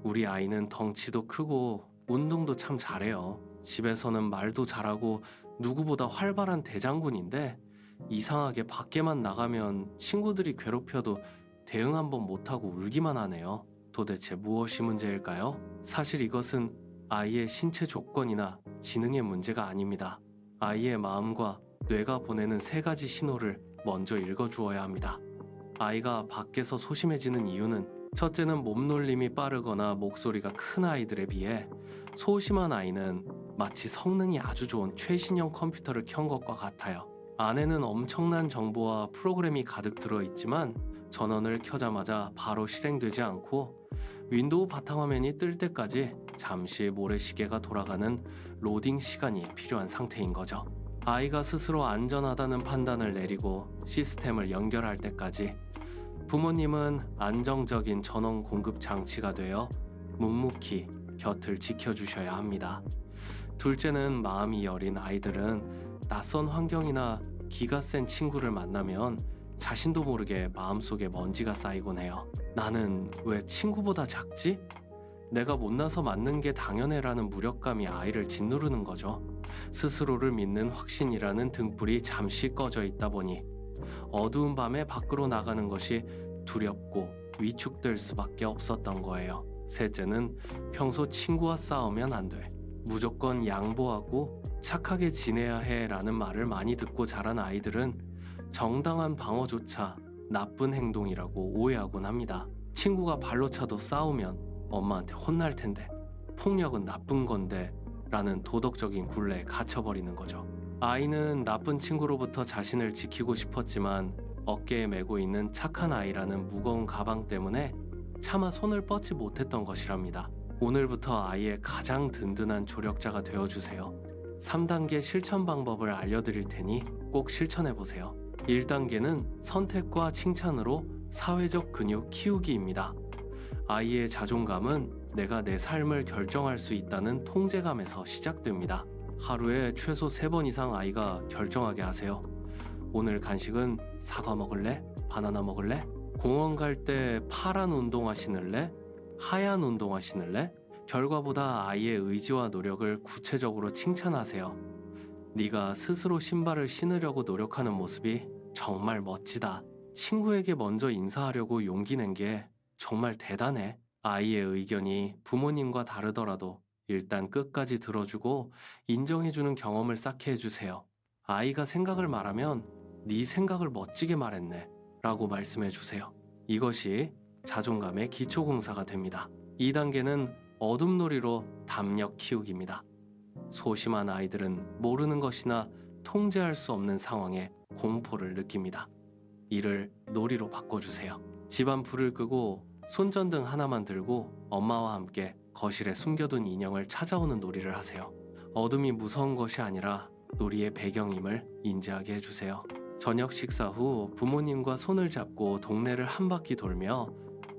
우리 아이는 덩치도 크고 운동도 참 잘해요. 집에서는 말도 잘하고 누구보다 활발한 대장군인데 이상하게 밖에만 나가면 친구들이 괴롭혀도 대응 한번 못하고 울기만 하네요. 도대체 무엇이 문제일까요? 사실 이것은 아이의 신체 조건이나 지능의 문제가 아닙니다. 아이의 마음과 뇌가 보내는 세 가지 신호를 먼저 읽어주어야 합니다. 아이가 밖에서 소심해지는 이유는 첫째는 몸놀림이 빠르거나 목소리가 큰 아이들에 비해 소심한 아이는 마치 성능이 아주 좋은 최신형 컴퓨터를 켠 것과 같아요. 안에는 엄청난 정보와 프로그램이 가득 들어있지만 전원을 켜자마자 바로 실행되지 않고 윈도우 바탕화면이 뜰 때까지 잠시 모래시계가 돌아가는 로딩 시간이 필요한 상태인 거죠. 아이가 스스로 안전하다는 판단을 내리고 시스템을 연결할 때까지 부모님은 안정적인 전원 공급 장치가 되어 묵묵히 곁을 지켜주셔야 합니다. 둘째는 마음이 여린 아이들은 낯선 환경이나 기가 센 친구를 만나면 자신도 모르게 마음속에 먼지가 쌓이곤 해요. 나는 왜 친구보다 작지? 내가 못나서 맞는 게 당연해라는 무력감이 아이를 짓누르는 거죠. 스스로를 믿는 확신이라는 등불이 잠시 꺼져 있다 보니 어두운 밤에 밖으로 나가는 것이 두렵고 위축될 수밖에 없었던 거예요. 셋째는 평소 친구와 싸우면 안 돼. 무조건 양보하고 착하게 지내야 해 라는 말을 많이 듣고 자란 아이들은 정당한 방어조차 나쁜 행동이라고 오해하곤 합니다. 친구가 발로 차도 싸우면 엄마한테 혼날 텐데 폭력은 나쁜 건데 라는 도덕적인 굴레에 갇혀버리는 거죠. 아이는 나쁜 친구로부터 자신을 지키고 싶었지만 어깨에 메고 있는 착한 아이라는 무거운 가방 때문에 차마 손을 뻗지 못했던 것이랍니다. 오늘부터 아이의 가장 든든한 조력자가 되어주세요. 3단계 실천 방법을 알려드릴 테니 꼭 실천해보세요. 1단계는 선택과 칭찬으로 사회적 근육 키우기입니다. 아이의 자존감은 내가 내 삶을 결정할 수 있다는 통제감에서 시작됩니다. 하루에 최소 3번 이상 아이가 결정하게 하세요. 오늘 간식은 사과 먹을래? 바나나 먹을래? 공원 갈 때 파란 운동화 신을래? 하얀 운동화 신을래? 결과보다 아이의 의지와 노력을 구체적으로 칭찬하세요. 네가 스스로 신발을 신으려고 노력하는 모습이 정말 멋지다. 친구에게 먼저 인사하려고 용기 낸 게 정말 대단해. 아이의 의견이 부모님과 다르더라도 일단 끝까지 들어주고 인정해주는 경험을 쌓게 해주세요. 아이가 생각을 말하면 네 생각을 멋지게 말했네 라고 말씀해주세요. 이것이 자존감의 기초공사가 됩니다. 2단계는 어둠놀이로 담력 키우기입니다. 소심한 아이들은 모르는 것이나 통제할 수 없는 상황에 공포를 느낍니다. 이를 놀이로 바꿔주세요. 집안 불을 끄고 손전등 하나만 들고 엄마와 함께 거실에 숨겨둔 인형을 찾아오는 놀이를 하세요. 어둠이 무서운 것이 아니라 놀이의 배경임을 인지하게 해주세요. 저녁 식사 후 부모님과 손을 잡고 동네를 한 바퀴 돌며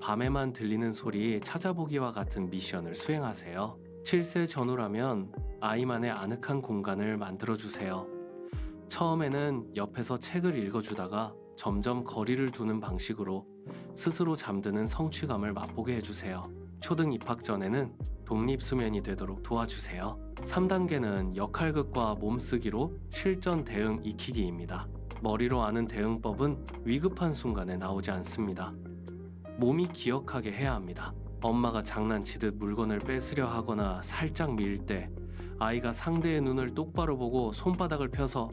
밤에만 들리는 소리 찾아보기와 같은 미션을 수행하세요. 7세 전후라면 아이만의 아늑한 공간을 만들어주세요. 처음에는 옆에서 책을 읽어주다가 점점 거리를 두는 방식으로 스스로 잠드는 성취감을 맛보게 해주세요. 초등 입학 전에는 독립수면이 되도록 도와주세요. 3단계는 역할극과 몸쓰기로 실전 대응 익히기입니다. 머리로 아는 대응법은 위급한 순간에 나오지 않습니다. 몸이 기억하게 해야 합니다. 엄마가 장난치듯 물건을 뺏으려 하거나 살짝 밀 때 아이가 상대의 눈을 똑바로 보고 손바닥을 펴서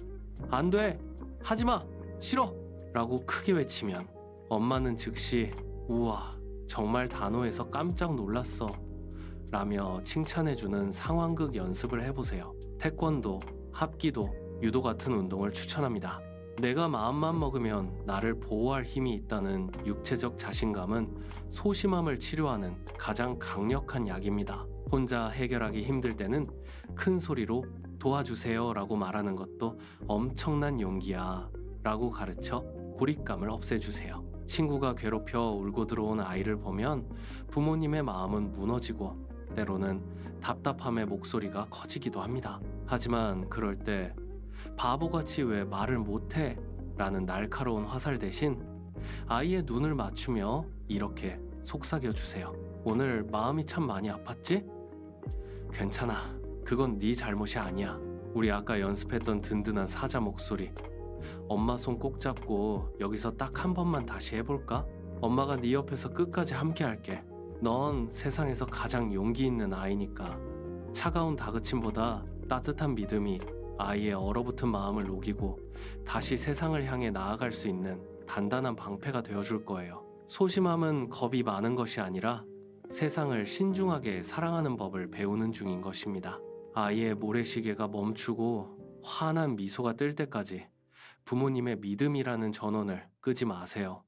안 돼! 하지마! 싫어! 라고 크게 외치면 엄마는 즉시 우와 정말 단호해서 깜짝 놀랐어 라며 칭찬해주는 상황극 연습을 해보세요. 태권도, 합기도, 유도 같은 운동을 추천합니다. 내가 마음만 먹으면 나를 보호할 힘이 있다는 육체적 자신감은 소심함을 치료하는 가장 강력한 약입니다. 혼자 해결하기 힘들 때는 큰 소리로 도와주세요 라고 말하는 것도 엄청난 용기야 라고 가르쳐 고립감을 없애주세요. 친구가 괴롭혀 울고 들어온 아이를 보면 부모님의 마음은 무너지고 때로는 답답함의 목소리가 커지기도 합니다. 하지만 그럴 때 바보같이 왜 말을 못해? 라는 날카로운 화살 대신 아이의 눈을 맞추며 이렇게 속삭여주세요. 오늘 마음이 참 많이 아팠지? 괜찮아. 그건 네 잘못이 아니야. 우리 아까 연습했던 든든한 사자 목소리. 엄마 손 꼭 잡고 여기서 딱 한 번만 다시 해볼까? 엄마가 네 옆에서 끝까지 함께 할게. 넌 세상에서 가장 용기 있는 아이니까. 차가운 다그침보다 따뜻한 믿음이 아이의 얼어붙은 마음을 녹이고 다시 세상을 향해 나아갈 수 있는 단단한 방패가 되어줄 거예요. 소심함은 겁이 많은 것이 아니라 세상을 신중하게 사랑하는 법을 배우는 중인 것입니다. 아이의 모래시계가 멈추고 환한 미소가 뜰 때까지 부모님의 믿음이라는 전원을 끄지 마세요.